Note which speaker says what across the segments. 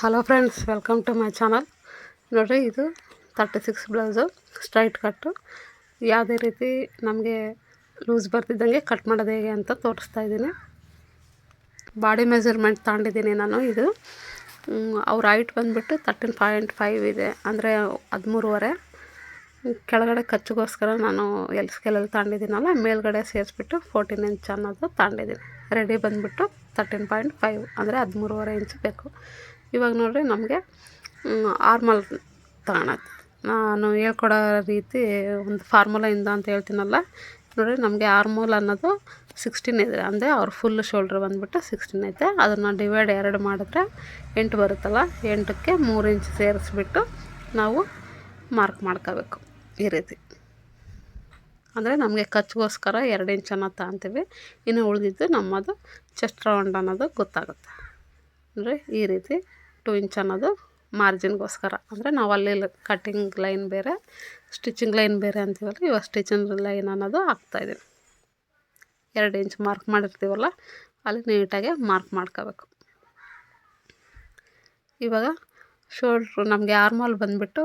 Speaker 1: Hello friends, welcome to my channel. ನೋಡಿರಿ, ಇದು 36 blouse straight ಕಟ್ಟು. ಯಾವುದೇ ರೀತಿ ನಮಗೆ ಲೂಸ್ ಬರ್ತಿದ್ದಂಗೆ ಕಟ್ ಮಾಡೋದು ಹೇಗೆ ಅಂತ ತೋರಿಸ್ತಾ ಇದ್ದೀನಿ. ಬಾಡಿ ಮೆಜರ್ಮೆಂಟ್ ತಗೊಂಡಿದ್ದೀನಿ ನಾನು. ಇದು ಅವ್ರ ಹೈಟ್ ಬಂದುಬಿಟ್ಟು 13.5 ಇದೆ, ಅಂದರೆ 13.5. ಕೆಳಗಡೆ ಕಚ್ಚಿಗೋಸ್ಕರ ನಾನು ಎಲ್ ಸ್ಕೇಲಲ್ಲಿ ತಗೊಂಡಿದ್ದೀನಲ್ಲ, ಮೇಲ್ಗಡೆ ಸೇರಿಸ್ಬಿಟ್ಟು 14 ಇಂಚ್ ಅನ್ನೋದು ತಗೊಂಡಿದ್ದೀನಿ. ರೆಡಿ ಬಂದುಬಿಟ್ಟು 13.5 ಅಂದರೆ 13.5 ಇಂಚ್ ಬೇಕು. ಇವಾಗ ನೋಡಿರಿ, ನಮಗೆ ಆರ್ಮಲ್ ತಗೊಳೋದು. ನಾನು ಹೇಳ್ಕೊಡೋ ರೀತಿ ಒಂದು ಫಾರ್ಮುಲಾಯಿಂದ ಅಂತ ಹೇಳ್ತೀನಲ್ಲ. ನೋಡಿರಿ, ನಮಗೆ ಆರ್ಮೋಲ್ ಅನ್ನೋದು 16 ಇದೆ, ಅಂದರೆ ಅವ್ರ ಫುಲ್ ಶೋಲ್ಡ್ರ್ ಬಂದುಬಿಟ್ಟು 16 ಐತೆ. ಅದನ್ನು ಡಿವೈಡ್ 2 ಮಾಡಿದ್ರೆ 8 ಬರುತ್ತಲ್ಲ. 8ಕ್ಕೆ 3 ಇಂಚ್ ಸೇರಿಸ್ಬಿಟ್ಟು ನಾವು ಮಾರ್ಕ್ ಮಾಡ್ಕೋಬೇಕು ಈ ರೀತಿ. ಅಂದರೆ ನಮಗೆ ಕಚ್ಚಿಗೋಸ್ಕರ 2 ಇಂಚ್ ಅನ್ನೋದು ತಗೊತೀವಿ. ಇನ್ನು ಉಳಿದಿದ್ದು ನಮ್ಮದು ಚೆಸ್ಟ್ ರೌಂಡ್ ಅನ್ನೋದು ಗೊತ್ತಾಗುತ್ತೆ. ಅಂದರೆ ಈ ರೀತಿ 2 ಇಂಚ್ ಅನ್ನೋದು ಮಾರ್ಜಿನ್ಗೋಸ್ಕರ. ಅಂದರೆ ನಾವು ಅಲ್ಲಿ ಕಟ್ಟಿಂಗ್ ಲೈನ್ ಬೇರೆ, ಸ್ಟಿಚಿಂಗ್ ಲೈನ್ ಬೇರೆ ಅಂತೀವಲ್ಲ, ಇವಾಗ ಸ್ಟಿಚಿಂಗ್ ಲೈನ್ ಅನ್ನೋದು ಹಾಕ್ತಾಯಿದ್ದೀನಿ. 2 ಇಂಚ್ ಮಾರ್ಕ್ ಮಾಡಿರ್ತೀವಲ್ಲ, ಅಲ್ಲಿ ನೀಟಾಗಿ ಮಾರ್ಕ್ ಮಾಡ್ಕೋಬೇಕು. ಇವಾಗ ಶೋಲ್ಡ್ರು ನಮಗೆ ಆರ್ಮೋಲ್ ಬಂದುಬಿಟ್ಟು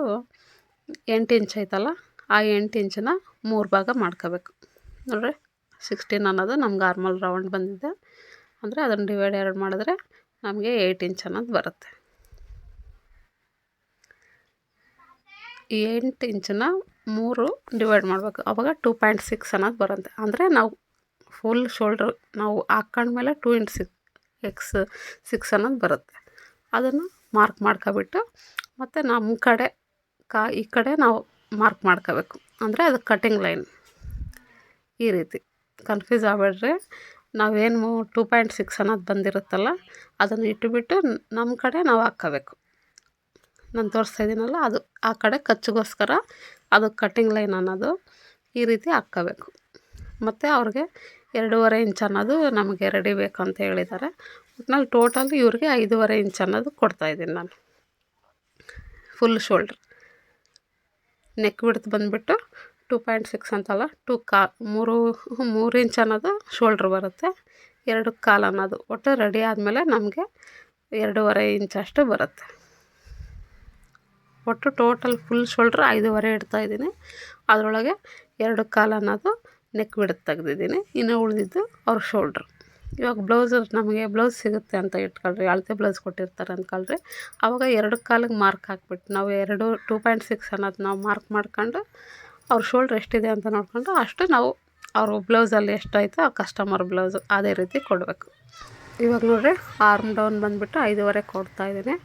Speaker 1: 8 ಇಂಚ್ ಐತಲ್ಲ, ಆ 8 ಇಂಚನ್ನ 3 ಭಾಗ ಮಾಡ್ಕೋಬೇಕು. ನೋಡಿರಿ, 16 ಅನ್ನೋದು ನಮ್ಗೆ ಆರ್ಮೋಲ್ ರೌಂಡ್ ಬಂದಿದೆ. ಅಂದರೆ ಅದನ್ನು ಡಿವೈಡ್ 2 ಮಾಡಿದ್ರೆ ನಮಗೆ 8 ಇಂಚ್ ಅನ್ನೋದು ಬರುತ್ತೆ. ಈ 8 ಇಂಚನ್ನ 3 ಡಿವೈಡ್ ಮಾಡಬೇಕು. ಆವಾಗ 2.6 ಅನ್ನೋದು ಬರುತ್ತೆ. ಅಂದರೆ ನಾವು ಫುಲ್ ಶೋಲ್ಡ್ರ್ ನಾವು ಹಾಕ್ಕೊಂಡ್ಮೇಲೆ 2 ಇಂಟು 6 ಅನ್ನೋದು ಬರುತ್ತೆ. ಅದನ್ನು ಮಾರ್ಕ್ ಮಾಡ್ಕೊಬಿಟ್ಟು ಮತ್ತು ನಮ್ಮ ಕಡೆ ಈ ಕಡೆ ನಾವು ಮಾರ್ಕ್ ಮಾಡ್ಕೋಬೇಕು. ಅಂದರೆ ಅದು ಕಟ್ಟಿಂಗ್ ಲೈನ್. ಈ ರೀತಿ ಕನ್ಫ್ಯೂಸ್ ಆಗಬೇಡ್ರಿ. ನಾವೇನು 2.6 ಅನ್ನೋದು ಬಂದಿರುತ್ತಲ್ಲ, ಅದನ್ನು ಇಟ್ಟುಬಿಟ್ಟು ನಮ್ಮ ಕಡೆ ನಾವು ಹಾಕ್ಕೋಬೇಕು. ನಾನು ತೋರಿಸ್ತಾ ಇದ್ದೀನಲ್ಲ, ಅದು ಆ ಕಡೆ ಕಚ್ಚಿಗೋಸ್ಕರ ಅದು ಕಟ್ಟಿಂಗ್ ಲೈನ್ ಅನ್ನೋದು ಈ ರೀತಿ ಹಾಕ್ಕೋಬೇಕು. ಮತ್ತು ಅವ್ರಿಗೆ 2.5 ಇಂಚ್ ಅನ್ನೋದು ನಮಗೆ ರೆಡಿ ಬೇಕು ಅಂತ ಹೇಳಿದ್ದಾರೆ. ಒಟ್ನಲ್ಲಿ ಟೋಟಲ್ ಇವ್ರಿಗೆ 5.5 ಇಂಚ್ ಅನ್ನೋದು ಕೊಡ್ತಾಯಿದ್ದೀನಿ ನಾನು. ಫುಲ್ ಶೋಲ್ಡ್ರ್ ನೆಕ್ ಬಿಡ್ತು ಬಂದುಬಿಟ್ಟು 2.6 ಅಂತಲ್ಲ, 3 ಇಂಚ್ ಅನ್ನೋದು ಶೋಲ್ಡ್ರ್ ಬರುತ್ತೆ. 2 ಕಾಲು ಅನ್ನೋದು ಒಟ್ಟು ರೆಡಿ ಆದಮೇಲೆ ನಮಗೆ 2.5 ಇಂಚ್ ಅಷ್ಟು ಬರುತ್ತೆ. ಒಟ್ಟು ಟೋಟಲ್ ಫುಲ್ ಶೋಲ್ಡ್ರ್ 5.5 ಇಡ್ತಾಯಿದ್ದೀನಿ. ಅದರೊಳಗೆ 2 ಕಾಲು ಅನ್ನೋದು ನೆಕ್ ಬಿಡೋದು ತೆಗ್ದಿದ್ದೀನಿ. ಇನ್ನು ಉಳಿದಿದ್ದು ಅವ್ರ ಶೋಲ್ಡ್ರ್. ಇವಾಗ ಬ್ಲೌಸು ನಮಗೆ ಬ್ಲೌಸ್ ಸಿಗುತ್ತೆ ಅಂತ ಇಟ್ಕೊಳ್ರಿ, ಅಳತೆ ಬ್ಲೌಸ್ ಕೊಟ್ಟಿರ್ತಾರೆ ಅಂದ್ಕೊಳ್ರಿ. ಆವಾಗ 2 ಕಾಲಿಗೆ ಮಾರ್ಕ್ ಹಾಕ್ಬಿಟ್ಟು ನಾವು 2.6 ಅನ್ನೋದು ನಾವು ಮಾರ್ಕ್ ಮಾಡ್ಕೊಂಡು ಅವ್ರ ಶೋಲ್ಡ್ರ್ ಎಷ್ಟಿದೆ ಅಂತ ನೋಡ್ಕೊಂಡು ಅಷ್ಟು ನಾವು ಅವ್ರ ಬ್ಲೌಸಲ್ಲಿ ಎಷ್ಟಾಯಿತು ಆ ಕಸ್ಟಮರ್ ಬ್ಲೌಸು ಅದೇ ರೀತಿ ಕೊಡಬೇಕು. ಇವಾಗ ನೋಡಿರಿ, ಆರ್ಮ್ ಡೌನ್ ಬಂದುಬಿಟ್ಟು 5.5 ಕೊಡ್ತಾಯಿದ್ದೀನಿ.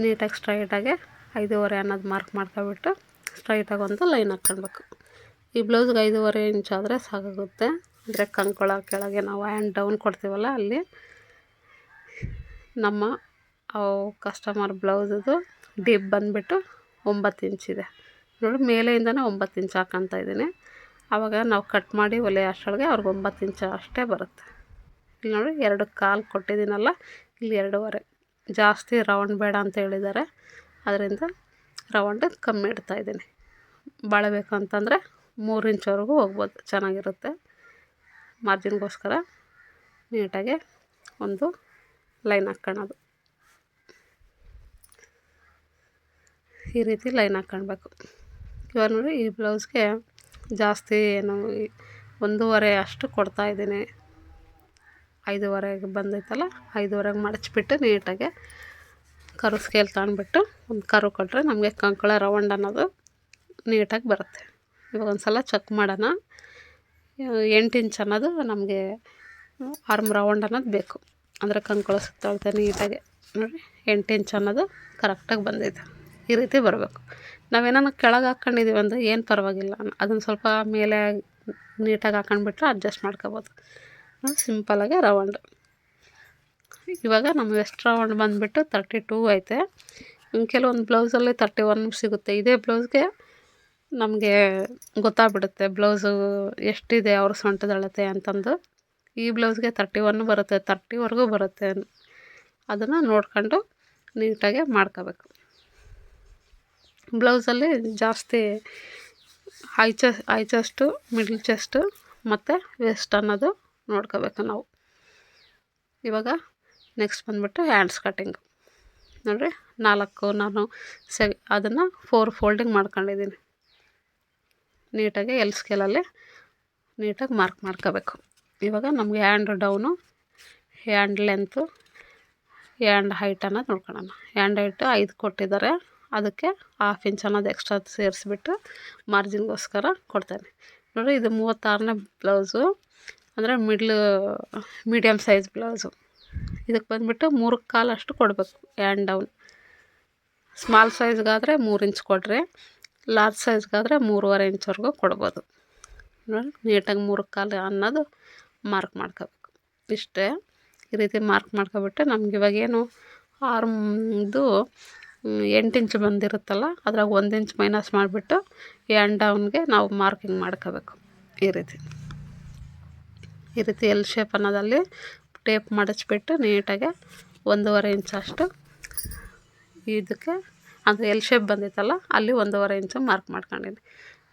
Speaker 1: ನೀಟಾಗಿ ಸ್ಟ್ರೈಟಾಗಿ 5.5 ಅನ್ನೋದು ಮಾರ್ಕ್ ಮಾಡ್ಕೊಬಿಟ್ಟು ಸ್ಟ್ರೈಟಾಗಿ ಒಂದು ಲೈನ್ ಹಾಕ್ಕೊಳ್ಬೇಕು. ಈ ಬ್ಲೌಸ್ಗೆ 5.5 ಇಂಚ್ ಆದರೆ ಸಾಕಾಗುತ್ತೆ. ಅಂದರೆ ಕಂಕೊಳ ಕೆಳಗೆ ನಾವು ಹ್ಯಾಂಡ್ ಡೌನ್ ಕೊಡ್ತೀವಲ್ಲ, ಅಲ್ಲಿ ನಮ್ಮ ಕಸ್ಟಮರ್ ಬ್ಲೌಸದು ಡೀಪ್ ಬಂದುಬಿಟ್ಟು 9 ಇಂಚಿದೆ. ನೋಡಿ, ಮೇಲೆಯಿಂದನೇ 9 ಇಂಚ್ ಹಾಕ್ಕೊತಾ ಇದ್ದೀನಿ. ಆವಾಗ ನಾವು ಕಟ್ ಮಾಡಿ ಒಲೆ ಅಷ್ಟೊಳಗೆ ಅವ್ರಿಗೆ 9 ಇಂಚ್ ಅಷ್ಟೇ ಬರುತ್ತೆ. ಇಲ್ಲಿ ನೋಡಿ, 2 ಕಾಲು ಕೊಟ್ಟಿದ್ದೀನಲ್ಲ, ಇಲ್ಲಿ 2.5. ಜಾಸ್ತಿ ರೌಂಡ್ ಬೇಡ ಅಂತ ಹೇಳಿದ್ದಾರೆ, ಅದರಿಂದ ರೌಂಡ್ ಕಮ್ಮಿ ಇಡ್ತಾಯಿದ್ದೀನಿ. ಬಾಳಬೇಕು ಅಂತಂದರೆ 3 ಇಂಚ್ವರೆಗೂ ಹೋಗ್ಬೋದು, ಚೆನ್ನಾಗಿರುತ್ತೆ. ಮಾರ್ಜಿನ್ಗೋಸ್ಕರ ನೀಟಾಗಿ ಒಂದು ಲೈನ್ ಹಾಕ್ಕೊಳ್ಳೋದು. ಈ ರೀತಿ ಲೈನ್ ಹಾಕ್ಕೊಳ್ಬೇಕು. ಇವಾಗ ನೋಡಿ, ಈ ಬ್ಲೌಸ್ಗೆ ಜಾಸ್ತಿ ಏನು 1.5 ಅಷ್ಟು ಕೊಡ್ತಾಯಿದ್ದೀನಿ. 5.5 ಬಂದೈತಲ್ಲ, 5.5 ಮಡಚಿಬಿಟ್ಟು ನೀಟಾಗಿ ಕರು ಸ್ಕೇಲ್ ತಗೊಂಡ್ಬಿಟ್ಟು ಒಂದು ಕರು ಕೊಟ್ಟರೆ ನಮಗೆ ಕಂಕಳ ರೌಂಡ್ ಅನ್ನೋದು ನೀಟಾಗಿ ಬರುತ್ತೆ. ಇವಾಗ ಒಂದು ಸಲ ಚೆಕ್ ಮಾಡೋಣ. 8 ಇಂಚ್ ಅನ್ನೋದು ನಮಗೆ ಆರ್ಮ್ ರೌಂಡ್ ಅನ್ನೋದು ಬೇಕು. ಅಂದರೆ ಕಂಕಳ ಸುತ್ತಳತೆ ನೀಟಾಗಿ ನೋಡಿ 8 ಇಂಚ್ ಅನ್ನೋದು ಕರೆಕ್ಟಾಗಿ ಬಂದಿದೆ. ಈ ರೀತಿ ಬರಬೇಕು. ನಾವೇನಾನ ಕೆಳಗೆ ಹಾಕ್ಕೊಂಡಿದ್ದೀವಿ ಅಂದರೆ ಏನು ಪರವಾಗಿಲ್ಲ, ಅದನ್ನು ಸ್ವಲ್ಪ ಮೇಲೆ ನೀಟಾಗಿ ಹಾಕ್ಕೊಂಡ್ಬಿಟ್ರೆ ಅಡ್ಜಸ್ಟ್ ಮಾಡ್ಕೊಬೋದು. ಸಿಂಪಲಾಗಿ ರೌಂಡ್. ಇವಾಗ ನಮ್ಮ ವೆಸ್ಟ್ ರೌಂಡ್ ಬಂದುಬಿಟ್ಟು 32 ಐತೆ. ಕೆಲವೊಂದು ಬ್ಲೌಸಲ್ಲಿ 31 ಸಿಗುತ್ತೆ. ಇದೇ ಬ್ಲೌಸ್ಗೆ ನಮಗೆ ಗೊತ್ತಾಗ್ಬಿಡುತ್ತೆ ಬ್ಲೌಸು ಎಷ್ಟಿದೆ ಅವ್ರ ಸೊಂಟದ ಅಳತೆ ಅಂತಂದು. ಈ ಬ್ಲೌಸ್ಗೆ 31 ಬರುತ್ತೆ, 30ವರೆಗೂ ಬರುತ್ತೆ. ಅದನ್ನು ನೋಡ್ಕೊಂಡು ನೀಟಾಗಿ ಮಾಡ್ಕೋಬೇಕು. ಬ್ಲೌಸಲ್ಲಿ ಜಾಸ್ತಿ ಹೈ ಚೆಸ್ಟು, ಮಿಡ್ಲ್ ಚೆಸ್ಟು ಮತ್ತು ವೆಸ್ಟ್ ಅನ್ನೋದು ನೋಡ್ಕೋಬೇಕು ನಾವು. ಇವಾಗ ನೆಕ್ಸ್ಟ್ ಬಂದುಬಿಟ್ಟು ಹ್ಯಾಂಡ್ಸ್ ಕಟ್ಟಿಂಗು. ನೋಡಿರಿ 4 ನಾನು ಅದನ್ನು 4 ಫೋಲ್ಡಿಂಗ್ ಮಾಡ್ಕೊಂಡಿದ್ದೀನಿ. ನೀಟಾಗಿ ಎಲ್ ಸ್ಕೇಲಲ್ಲಿ ನೀಟಾಗಿ ಮಾರ್ಕ್ ಮಾಡ್ಕೋಬೇಕು. ಇವಾಗ ನಮಗೆ hand down, hand length, hand height ಅನ್ನೋದು ನೋಡ್ಕೊಳ್ಳೋಣ. ಹ್ಯಾಂಡ್ ಹೈಟು 5 ಕೊಟ್ಟಿದ್ದಾರೆ, ಅದಕ್ಕೆ 1/2 ಇಂಚ್ ಅನ್ನೋದು ಎಕ್ಸ್ಟ್ರಾ ಸೇರಿಸ್ಬಿಟ್ಟು ಮಾರ್ಜಿನ್ಗೋಸ್ಕರ ಕೊಡ್ತೇನೆ. ನೋಡಿ, ಇದು 36ನೇ ಬ್ಲೌಸು, ಅಂದರೆ ಮೀಡಿಯಮ್ ಸೈಜ್ ಬ್ಲೌಸು. ಇದಕ್ಕೆ ಬಂದುಬಿಟ್ಟು 3 ಕಾಲು ಅಷ್ಟು ಕೊಡಬೇಕು ಹ್ಯಾಂಡ್ ಡೌನ್. ಸ್ಮಾಲ್ ಸೈಜ್ಗಾದರೆ 3 ಇಂಚ್ ಕೊಡ್ರಿ, ಲಾರ್ಜ್ ಸೈಜ್ಗಾದರೆ 3.5 ಇಂಚ್ವರೆಗೂ ಕೊಡ್ಬೋದು. ನೋಡಿ, ನೀಟಾಗಿ 3 ಕಾಲು ಅನ್ನೋದು ಮಾರ್ಕ್ ಮಾಡ್ಕೋಬೇಕು. ಇಷ್ಟೇ, ಈ ರೀತಿ ಮಾರ್ಕ್ ಮಾಡ್ಕೊಬಿಟ್ಟು ನಮ್ಗೆ ಇವಾಗೇನು ಆರ್ಮ್ದು 8 ಇಂಚ್ ಬಂದಿರುತ್ತಲ್ಲ, ಅದ್ರಾಗ 1 ಇಂಚ್ ಮೈನಸ್ ಮಾಡಿಬಿಟ್ಟು ಹ್ಯಾಂಡ್ ಡೌನ್ಗೆ ನಾವು ಮಾರ್ಕಿಂಗ್ ಮಾಡ್ಕೋಬೇಕು. ಈ ರೀತಿ ಎಲ್ ಶೇಪ್ ಅನ್ನೋದಲ್ಲಿ ಟೇಪ್ ಮಡಚಿಬಿಟ್ಟು ನೀಟಾಗಿ 1.5 ಇಂಚ್ ಅಷ್ಟು ಇದಕ್ಕೆ, ಅಂದರೆ ಎಲ್ ಶೇಪ್ ಬಂದಿತ್ತಲ್ಲ ಅಲ್ಲಿ 1.5 ಇಂಚು ಮಾರ್ಕ್ ಮಾಡ್ಕೊಂಡಿದ್ದೀನಿ.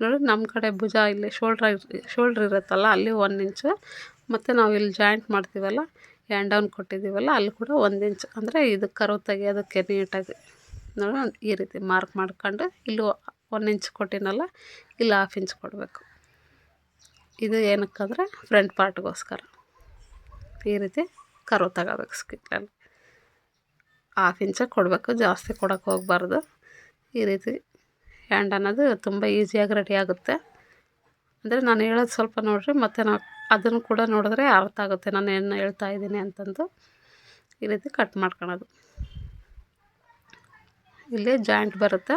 Speaker 1: ನೋಡಿ, ನಮ್ಮ ಕಡೆ ಭುಜ ಇಲ್ಲಿ ಶೋಲ್ಡ್ರ್ ಇರುತ್ತಲ್ಲ ಅಲ್ಲಿ 1 ಇಂಚು, ಮತ್ತು ನಾವು ಇಲ್ಲಿ ಜಾಯಿಂಟ್ ಮಾಡ್ತೀವಲ್ಲ, ಹ್ಯಾಂಡ್ ಡೌನ್ ಕೊಟ್ಟಿದ್ದೀವಲ್ಲ ಅಲ್ಲಿ ಕೂಡ 1 ಇಂಚ್, ಅಂದರೆ ಇದು ಕರ್ವ್ ತೆಗಿಯೋದಕ್ಕೆ ನೀಟಾಗಿ ನೋಡಿ ಈ ರೀತಿ ಮಾರ್ಕ್ ಮಾಡ್ಕೊಂಡು ಇಲ್ಲಿ 1 ಇಂಚ್ ಕೊಟ್ಟಿನಲ್ಲ, ಇಲ್ಲಿ 1/2 ಇಂಚ್ ಕೊಡಬೇಕು. ಇದು ಏನಕ್ಕಂದರೆ ಫ್ರಂಟ್ ಪಾರ್ಟ್ಗೋಸ್ಕರ ಈ ರೀತಿ ಕರ್ವ್ ತಗೋಬೇಕು. ಸ್ಕಿಲ್ಲಲ್ಲಿ 1/2 ಇಂಚ್ ಕೊಡಬೇಕು, ಜಾಸ್ತಿ ಕೊಡೋಕ್ಕೆ ಹೋಗಬಾರ್ದು. ಈ ರೀತಿ ಹ್ಯಾಂಡ್ ಅನ್ನೋದು ತುಂಬ ಈಸಿಯಾಗಿ ರೆಡಿ ಆಗುತ್ತೆ. ಅಂದರೆ ನಾನು ಹೇಳೋದು ಸ್ವಲ್ಪ ನೋಡಿರಿ, ಮತ್ತು ನಾವು ಅದನ್ನು ಕೂಡ ನೋಡಿದ್ರೆ ಅರ್ಥ ಆಗುತ್ತೆ ನಾನು ಏನು ಹೇಳ್ತಾ ಇದ್ದೀನಿ ಅಂತಂದು. ಈ ರೀತಿ ಕಟ್ ಮಾಡ್ಕೊಳ್ಳೋದು. ಇಲ್ಲಿ ಜಾಯಿಂಟ್ ಬರುತ್ತೆ,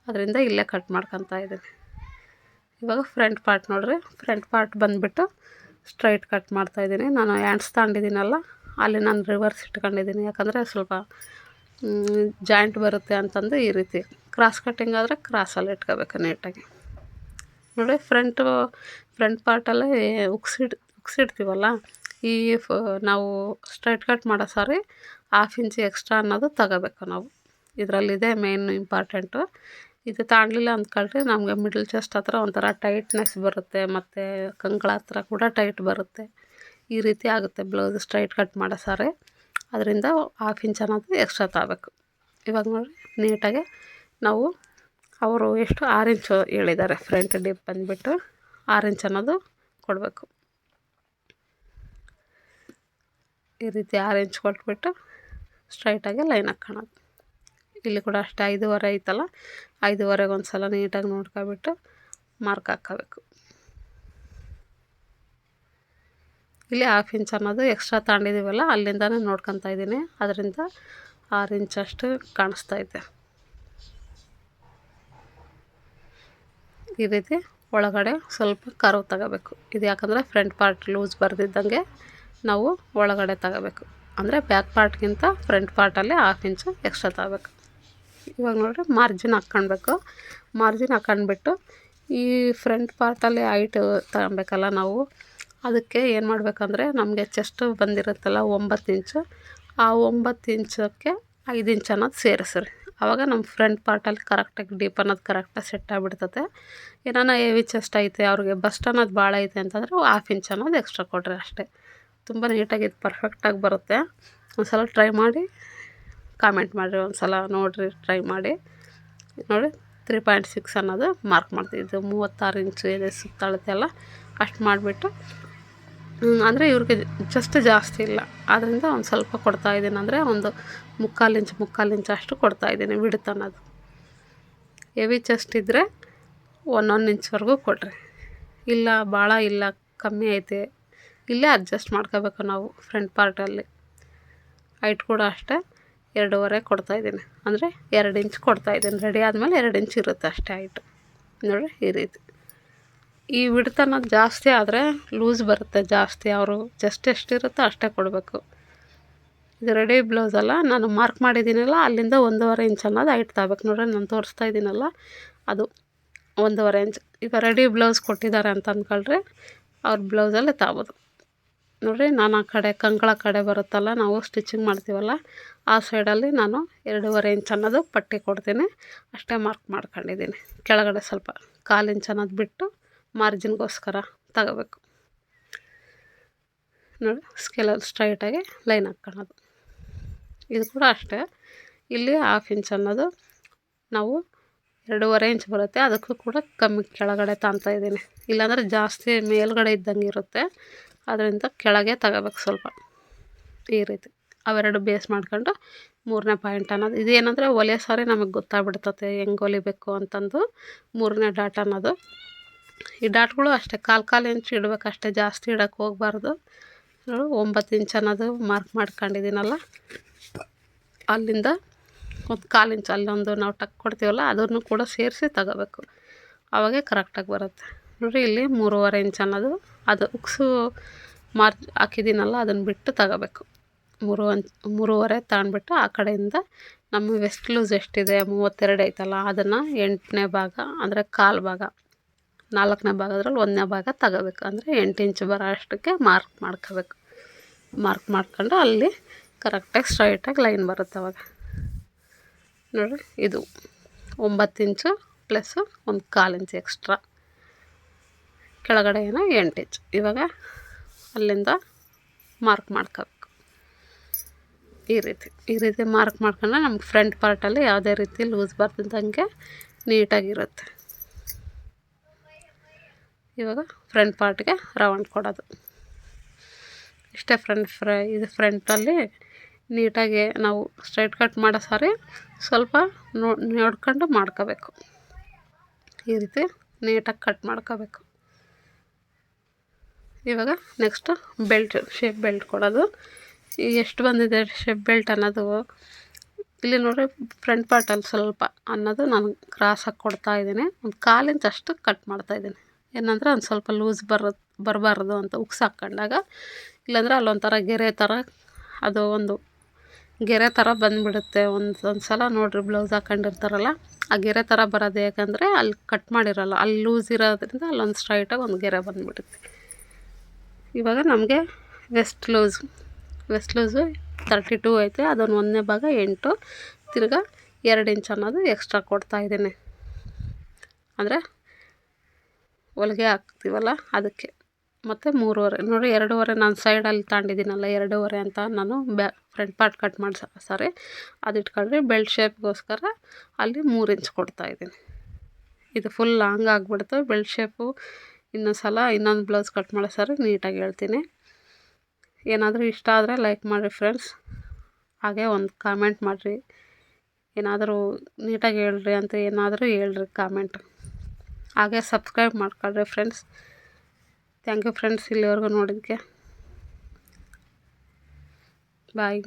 Speaker 1: ಅದರಿಂದ ಇಲ್ಲೇ ಕಟ್ ಮಾಡ್ಕೊತಾ ಇದ್ದೀನಿ. ಇವಾಗ ಫ್ರಂಟ್ ಪಾರ್ಟ್ ನೋಡಿರಿ, ಫ್ರಂಟ್ ಪಾರ್ಟ್ ಬಂದುಬಿಟ್ಟು ಸ್ಟ್ರೈಟ್ ಕಟ್ ಮಾಡ್ತಾಯಿದ್ದೀನಿ. ನಾನು ಹ್ಯಾಂಡ್ಸ್ ತಗೊಂಡಿದ್ದೀನಲ್ಲ ಅಲ್ಲಿ ನಾನು ರಿವರ್ಸ್ ಇಟ್ಕೊಂಡಿದ್ದೀನಿ, ಯಾಕಂದರೆ ಸ್ವಲ್ಪ ಜಾಯಿಂಟ್ ಬರುತ್ತೆ ಅಂತಂದು. ಈ ರೀತಿ ಕ್ರಾಸ್ ಕಟ್ಟಿಂಗ್ ಆದರೆ ಕ್ರಾಸಲ್ಲಿ ಇಟ್ಕೋಬೇಕು ನೀಟಾಗಿ. ನೋಡಿ, ಫ್ರಂಟ್ ಪಾರ್ಟಲ್ಲೇ ಉಕ್ಸಿಡ್ತೀವಲ್ಲ, ಈ ನಾವು ಸ್ಟ್ರೈಟ್ ಕಟ್ ಮಾಡೋ ಸಾರಿ 1/2 ಇಂಚ್ ಎಕ್ಸ್ಟ್ರಾ ಅನ್ನೋದು ತಗೋಬೇಕು ನಾವು. ಇದರಲ್ಲಿದೆ ಮೇನ್ ಇಂಪಾರ್ಟೆಂಟು. ಇದು ತಾಣಲಿಲ್ಲ ಅಂದ್ಕೊಳ್ರಿ, ನಮಗೆ ಮಿಡಲ್ ಚೆಸ್ಟ್ ಹತ್ರ ಒಂಥರ ಟೈಟ್ನೆಸ್ ಬರುತ್ತೆ, ಮತ್ತು ಕಂಕಳ ಹತ್ರ ಕೂಡ ಟೈಟ್ ಬರುತ್ತೆ. ಈ ರೀತಿ ಆಗುತ್ತೆ ಬ್ಲೌಸ್ ಸ್ಟ್ರೈಟ್ ಕಟ್ ಮಾಡೋ ಸಾರಿ. ಅದರಿಂದ 1/2 ಇಂಚ್ ಅನ್ನೋದು ಎಕ್ಸ್ಟ್ರಾ ತಗೋಬೇಕು. ಇವಾಗ ನೋಡಿ, ನೀಟಾಗಿ ನಾವು ಅವರು ಎಷ್ಟು 6 ಇಂಚು ಹೇಳಿದ್ದಾರೆ, ಫ್ರಂಟ್ ಡಿಪ್ ಬಂದುಬಿಟ್ಟು 6 ಇಂಚ್ ಅನ್ನೋದು ಕೊಡಬೇಕು. ಈ ರೀತಿ 6 ಇಂಚ್ ಕೊಟ್ಬಿಟ್ಟು ಸ್ಟ್ರೈಟಾಗಿ ಲೈನ್ ಹಾಕ್ಕೊಳ್ಳೋದು. ಇಲ್ಲಿ ಕೂಡ ಅಷ್ಟೇ 5.5 ಐತಲ್ಲ, 5.5ಗೆ ಒಂದು ಸಲ ನೀಟಾಗಿ ನೋಡ್ಕೊಬಿಟ್ಟು ಮಾರ್ಕ್ ಹಾಕ್ಕೋಬೇಕು. ಇಲ್ಲಿ 1/2 ಇಂಚ್ ಅನ್ನೋದು ಎಕ್ಸ್ಟ್ರಾ ತಗೊಂಡಿದ್ದೀವಲ್ಲ ಅಲ್ಲಿಂದನೇ ನೋಡ್ಕೊತಾ ಇದ್ದೀನಿ, ಅದರಿಂದ 6 ಇಂಚ್ ಅಷ್ಟು ಕಾಣಿಸ್ತೈತೆ. ಈ ರೀತಿ ಒಳಗಡೆ ಸ್ವಲ್ಪ ಕರ್ವ್ ತಗೋಬೇಕು. ಇದು ಯಾಕಂದರೆ ಫ್ರಂಟ್ ಪಾರ್ಟ್ ಲೂಸ್ ಬರ್ದಿದ್ದಂಗೆ ನಾವು ಒಳಗಡೆ ತಗೋಬೇಕು, ಅಂದರೆ ಬ್ಯಾಕ್ ಪಾರ್ಟ್ಗಿಂತ ಫ್ರಂಟ್ ಪಾರ್ಟಲ್ಲಿ 1/2 ಇಂಚು ಎಕ್ಸ್ಟ್ರಾ ತಗೋಬೇಕು. ಇವಾಗ ನೋಡಿರಿ, ಮಾರ್ಜಿನ್ ಹಾಕ್ಕೊಳ್ಬೇಕು. ಮಾರ್ಜಿನ್ ಹಾಕ್ಕೊಂಡ್ಬಿಟ್ಟು ಈ ಫ್ರಂಟ್ ಪಾರ್ಟಲ್ಲಿ ಹೈಟ್ ತಗೊಬೇಕಲ್ಲ ನಾವು, ಅದಕ್ಕೆ ಏನು ಮಾಡಬೇಕಂದ್ರೆ ನಮಗೆ ಚೆಸ್ಟ್ ಬಂದಿರುತ್ತಲ್ಲ 9 ಇಂಚು, ಆ 9 ಇಂಚಕ್ಕೆ 5 ಇಂಚ್ ಅನ್ನೋದು ಸೇರಿಸ್ರಿ. ಆವಾಗ ನಮ್ಮ ಫ್ರಂಟ್ ಪಾರ್ಟಲ್ಲಿ ಕರೆಕ್ಟಾಗಿ ಡೀಪ್ ಅನ್ನೋದು ಕರೆಕ್ಟಾಗಿ ಸೆಟ್ ಆಗಿಬಿಡ್ತದೆ. ಏನಾನ ಹೆವಿ ಚೆಸ್ಟ್ ಐತೆ, ಅವ್ರಿಗೆ ಬಸ್ಟ್ ಅನ್ನೋದು ಭಾಳ ಐತೆ ಅಂತಂದರೆ 1/2 ಇಂಚ್ ಅನ್ನೋದು ಎಕ್ಸ್ಟ್ರಾ ಕೊಡ್ರಿ ಅಷ್ಟೇ. ತುಂಬ ನೀಟಾಗಿ ಇದು ಪರ್ಫೆಕ್ಟಾಗಿ ಬರುತ್ತೆ. ಒಂದು ಸಲ ಟ್ರೈ ಮಾಡಿ ಕಾಮೆಂಟ್ ಮಾಡಿರಿ, ಒಂದು ಸಲ ನೋಡಿರಿ, ಟ್ರೈ ಮಾಡಿ ನೋಡಿ. 3.6 ಅನ್ನೋದು ಮಾರ್ಕ್ ಮಾಡ್ತೀವಿ. ಇದು 36 ಇಂಚು ಇದೆ ಸುತ್ತಳತೆ ಎಲ್ಲ, ಅಷ್ಟು ಮಾಡಿಬಿಟ್ಟು ಅಂದರೆ ಇವ್ರಿಗೆ ಜಸ್ಟ್ ಜಾಸ್ತಿ ಇಲ್ಲ, ಆದ್ದರಿಂದ ಒಂದು ಸ್ವಲ್ಪ ಕೊಡ್ತಾಯಿದ್ದೀನಿ, ಅಂದರೆ ಒಂದು 3/4 ಇಂಚ್ ಅಷ್ಟು ಕೊಡ್ತಾಯಿದ್ದೀನಿ ವಿಡ್ತ್ ಅನ್ನೋದು. ಹೆವಿ ಚೆಸ್ಟ್ ಇದ್ದರೆ 1 ಇಂಚ್ವರೆಗೂ ಕೊಡ್ರಿ, ಇಲ್ಲ ಭಾಳ ಇಲ್ಲ ಕಮ್ಮಿ ಐತೆ, ಇಲ್ಲೇ ಅಡ್ಜಸ್ಟ್ ಮಾಡ್ಕೋಬೇಕು ನಾವು. ಫ್ರಂಟ್ ಪಾರ್ಟಲ್ಲಿ ಹೈಟ್ ಕೂಡ ಅಷ್ಟೇ 2.5 ಕೊಡ್ತಾಯಿದ್ದೀನಿ, ಅಂದರೆ 2 ಇಂಚ್ ಕೊಡ್ತಾಯಿದ್ದೀನಿ. ರೆಡಿ ಆದಮೇಲೆ 2 ಇಂಚ್ ಇರುತ್ತೆ ಅಷ್ಟೇ ಹೈಟು. ನೋಡಿ, ಈ ರೀತಿ. ಈ ವಿಡ್ತ್ ಅನ್ನೋದು ಜಾಸ್ತಿ ಆದರೆ ಲೂಸ್ ಬರುತ್ತೆ ಜಾಸ್ತಿ, ಅವರು ಚೆಸ್ಟ್ ಎಷ್ಟಿರುತ್ತೋ ಅಷ್ಟೇ ಕೊಡಬೇಕು. ಇದು ರೆಡಿ ಬ್ಲೌಸ್ ಅಲ್ಲ, ನಾನು ಮಾರ್ಕ್ ಮಾಡಿದ್ದೀನಲ್ಲ ಅಲ್ಲಿಂದ 1.5 ಇಂಚ್ ಅನ್ನೋದು ಹೈಟ್ ತಗೋಬೇಕು. ನೋಡ್ರಿ, ನಾನು ತೋರಿಸ್ತಾ ಇದ್ದೀನಲ್ಲ ಅದು 1.5 ಇಂಚ್. ಈಗ ರೆಡಿ ಬ್ಲೌಸ್ ಕೊಟ್ಟಿದ್ದಾರೆ ಅಂತ ಅಂದ್ಕೊಳ್ರಿ, ಅವ್ರ ಬ್ಲೌಸಲ್ಲೇ ತಗೋಬೋದು. ನೋಡಿರಿ, ನಾನು ಆ ಕಡೆ ಕಂಕಳ ಕಡೆ ಬರುತ್ತಲ್ಲ, ನಾವು ಸ್ಟಿಚಿಂಗ್ ಮಾಡ್ತೀವಲ್ಲ ಆ ಸೈಡಲ್ಲಿ ನಾನು 2.5 ಇಂಚ್ ಅನ್ನೋದು ಪಟ್ಟಿ ಕೊಡ್ತೀನಿ, ಅಷ್ಟೇ ಮಾರ್ಕ್ ಮಾಡ್ಕೊಂಡಿದ್ದೀನಿ. ಕೆಳಗಡೆ ಸ್ವಲ್ಪ 1/4 ಇಂಚ್ ಅನ್ನೋದು ಬಿಟ್ಟು ಮಾರ್ಜಿನ್ಗೋಸ್ಕರ ತಗೋಬೇಕು. ನೋಡಿ, ಸ್ಕೇಲಲ್ಲಿ ಸ್ಟ್ರೈಟಾಗಿ ಲೈನ್ ಹಾಕ್ಕೊಳ್ಳೋದು. ಇದು ಕೂಡ ಅಷ್ಟೇ, ಇಲ್ಲಿ 1/2 ಇಂಚ್ ಅನ್ನೋದು ನಾವು 2.5 ಇಂಚ್ ಬರುತ್ತೆ, ಅದಕ್ಕೂ ಕೂಡ ಕಮ್ಮಿ ಕೆಳಗಡೆ ತಾಂತಾ ಇದ್ದೀನಿ. ಇಲ್ಲಾಂದರೆ ಜಾಸ್ತಿ ಮೇಲ್ಗಡೆ ಇದ್ದಂಗೆ ಇರುತ್ತೆ, ಅದರಿಂದ ಕೆಳಗೆ ತಗೋಬೇಕು ಸ್ವಲ್ಪ. ಈ ರೀತಿ ಅವೆರಡು ಬೇಸ್ ಮಾಡ್ಕೊಂಡು 3ನೇ ಪಾಯಿಂಟ್ ಅನ್ನೋದು ಇದೇನಂದರೆ ಹೊಲಿಯೋ ಸಾರಿ ನಮಗೆ ಗೊತ್ತಾಗ್ಬಿಡ್ತತೆ ಹೆಂಗೆ ಹೊಲಿಬೇಕು ಅಂತಂದು. 3ನೇ ಡಾಟ್ ಅನ್ನೋದು ಈ ಡಾಟ್ಗಳು ಅಷ್ಟೇ 1/4 ಇಂಚ್ ಇಡಬೇಕು ಅಷ್ಟೇ, ಜಾಸ್ತಿ ಇಡೋಕ್ಕೆ ಹೋಗಬಾರ್ದು. 9 ಇಂಚ್ ಅನ್ನೋದು ಮಾರ್ಕ್ ಮಾಡ್ಕೊಂಡಿದ್ದೀನಲ್ಲ, ಅಲ್ಲಿಂದ ಒಂದು 1/4 ಇಂಚ್ ಅಲ್ಲೊಂದು ನಾವು ಟಕ್ ಕೊಡ್ತೀವಲ್ಲ ಅದನ್ನು ಕೂಡ ಸೇರಿಸಿ ತಗೋಬೇಕು, ಆವಾಗೇ ಕರೆಕ್ಟಾಗಿ ಬರುತ್ತೆ. ನೋಡಿರಿ ಇಲ್ಲಿ 3.5 ಇಂಚ್ ಅನ್ನೋದು ಅದು ಉಕ್ಸು ಮಾರ್ಕ್ ಹಾಕಿದ್ದೀನಲ್ಲ ಅದನ್ನು ಬಿಟ್ಟು ತಗೋಬೇಕು. 3.5 ತಗೊಂಡ್ಬಿಟ್ಟು ಆ ಕಡೆಯಿಂದ ನಮ್ಮ ವೆಸ್ಟ್ ಲೂಸ್ ಎಷ್ಟಿದೆ 32 ಐತಲ್ಲ ಅದನ್ನು 8ನೇ ಭಾಗ ಅಂದರೆ 1/4 ಭಾಗ, 4ನೇ ಭಾಗದ್ರಲ್ಲಿ 1ನೇ ಭಾಗ ತಗೋಬೇಕು. ಅಂದರೆ 8 ಇಂಚ್ ಬರೋ ಅಷ್ಟಕ್ಕೆ ಮಾರ್ಕ್ ಮಾಡ್ಕೋಬೇಕು. ಮಾರ್ಕ್ ಮಾಡ್ಕೊಂಡು ಅಲ್ಲಿ ಕರೆಕ್ಟಾಗಿ ಸ್ಟ್ರೈಟಾಗಿ ಲೈನ್ ಬರುತ್ತೆ ಅವಾಗ. ನೋಡಿ ಇದು 9 ಇಂಚು ಪ್ಲಸ್ ಒಂದು 1/4 ಇಂಚ್ ಎಕ್ಸ್ಟ್ರಾ, ಕೆಳಗಡೆ ಏನೋ 8 ಇಂಚ್. ಇವಾಗ ಅಲ್ಲಿಂದ ಮಾರ್ಕ್ ಮಾಡ್ಕೋಬೇಕು. ಈ ರೀತಿ ಮಾರ್ಕ್ ಮಾಡ್ಕೊಂಡ್ರೆ ನಮ್ಗೆ ಫ್ರಂಟ್ ಪಾರ್ಟಲ್ಲಿ ಯಾವುದೇ ರೀತಿ ಲೂಸ್ ಬರ್ತಿದ್ದಂಗೆ ನೀಟಾಗಿರುತ್ತೆ. ಇವಾಗ ಫ್ರಂಟ್ ಪಾರ್ಟ್ಗೆ ರೌಂಡ್ ಕೊಡೋದು ಇಷ್ಟೇ ಇದು ಫ್ರಂಟಲ್ಲಿ ನೀಟಾಗಿ ನಾವು ಸ್ಟ್ರೈಟ್ ಕಟ್ ಮಾಡೋ ಸಾರಿ ಸ್ವಲ್ಪ ನೋಡ್ಕೊಂಡು ಮಾಡ್ಕೋಬೇಕು. ಈ ರೀತಿ ನೀಟಾಗಿ ಕಟ್ ಮಾಡ್ಕೋಬೇಕು. ಇವಾಗ ನೆಕ್ಸ್ಟು ಶೇಪ್ ಬೆಲ್ಟ್ ಕೊಡೋದು. ಎಷ್ಟು ಬಂದಿದೆ ಶೇಪ್ ಬೆಲ್ಟ್ ಅನ್ನೋದು ಇಲ್ಲಿ ನೋಡಿರಿ, ಫ್ರಂಟ್ ಪಾರ್ಟಲ್ಲಿ ಸ್ವಲ್ಪ ಅನ್ನೋದು ನಾನು ಕ್ರಾಸಾಗಿ ಕೊಡ್ತಾಯಿದ್ದೀನಿ. ಒಂದು 1/4 ಇಂಚ್ ಅಷ್ಟು ಕಟ್ ಮಾಡ್ತಾಯಿದ್ದೀನಿ. ಏನಂದರೆ ಒಂದು ಸ್ವಲ್ಪ ಲೂಸ್ ಬರಬಾರ್ದು ಅಂತ ಉಕ್ಸ್ ಹಾಕ್ಕೊಂಡಾಗ, ಇಲ್ಲಾಂದರೆ ಅಲ್ಲೊಂಥರ ಗೆರೆ ಥರ ಅದು ಒಂದು ಗೆರೆ ಥರ ಬಂದುಬಿಡುತ್ತೆ. ಒಂದು ಸಲ ನೋಡಿರಿ ಬ್ಲೌಸ್ ಹಾಕ್ಕೊಂಡಿರ್ತಾರಲ್ಲ ಆ ಗೆರೆ ಥರ ಬರೋದು ಯಾಕಂದರೆ ಅಲ್ಲಿ ಕಟ್ ಮಾಡಿರೋಲ್ಲ, ಅಲ್ಲಿ ಲೂಸ್ ಇರೋದ್ರಿಂದ ಅಲ್ಲೊಂದು ಸ್ಟ್ರೈಟಾಗಿ ಒಂದು ಗೆರೆ ಬಂದುಬಿಡುತ್ತೆ. ಇವಾಗ ನಮಗೆ ವೆಸ್ಟ್ ಲೂಸು 32 ಐತೆ, ಅದನ್ನು 1ನೇ ಭಾಗ 8, ತಿರ್ಗಾ 2 ಇಂಚ್ ಅನ್ನೋದು ಎಕ್ಸ್ಟ್ರಾ ಕೊಡ್ತಾಯಿದ್ದೀನಿ. ಅಂದರೆ ಹೊಲಿಗೆ ಹಾಕ್ತೀವಲ್ಲ ಅದಕ್ಕೆ. ಮತ್ತು 3.5 ನೋಡಿ, 2.5 ನಾನು ಸೈಡಲ್ಲಿ ತಗೊಂಡಿದ್ದೀನಲ್ಲ 2.5 ಅಂತ ನಾನು ಫ್ರಂಟ್ ಪಾರ್ಟ್ ಕಟ್ ಮಾಡಿ ಸಾರಿ ಅದು ಇಟ್ಕೊಂಡ್ರೆ ಬೆಲ್ಟ್ ಶೇಪ್ಗೋಸ್ಕರ ಅಲ್ಲಿ 3 ಇಂಚ್ ಕೊಡ್ತಾಯಿದ್ದೀನಿ. ಇದು ಫುಲ್ ಲಾಂಗ್ ಆಗಿಬಿಡ್ತು ಬೆಲ್ಟ್ ಶೇಪು. ಇನ್ನೊಂದು ಬ್ಲೌಸ್ ಕಟ್ ಮಾಡೋ ಸಾರಿ ನೀಟಾಗಿ ಹೇಳ್ತೀನಿ. ಏನಾದರೂ ಇಷ್ಟ ಆದರೆ ಲೈಕ್ ಮಾಡಿರಿ ಫ್ರೆಂಡ್ಸ್, ಹಾಗೆ ಒಂದು ಕಾಮೆಂಟ್ ಮಾಡಿರಿ. ಏನಾದರೂ ನೀಟಾಗಿ ಹೇಳ್ರಿ ಅಂತ ಏನಾದರೂ ಹೇಳ್ರಿ ಕಾಮೆಂಟ್. ಹಾಗೆ ಸಬ್ಸ್ಕ್ರೈಬ್ ಮಾಡ್ಕೊಳ್ರಿ ಫ್ರೆಂಡ್ಸ್. ಥ್ಯಾಂಕ್ ಯು ಫ್ರೆಂಡ್ಸ್, ಇಲ್ಲಿವರೆಗೂ ನೋಡಿದ್ದಕ್ಕೆ. ಬಾಯ್.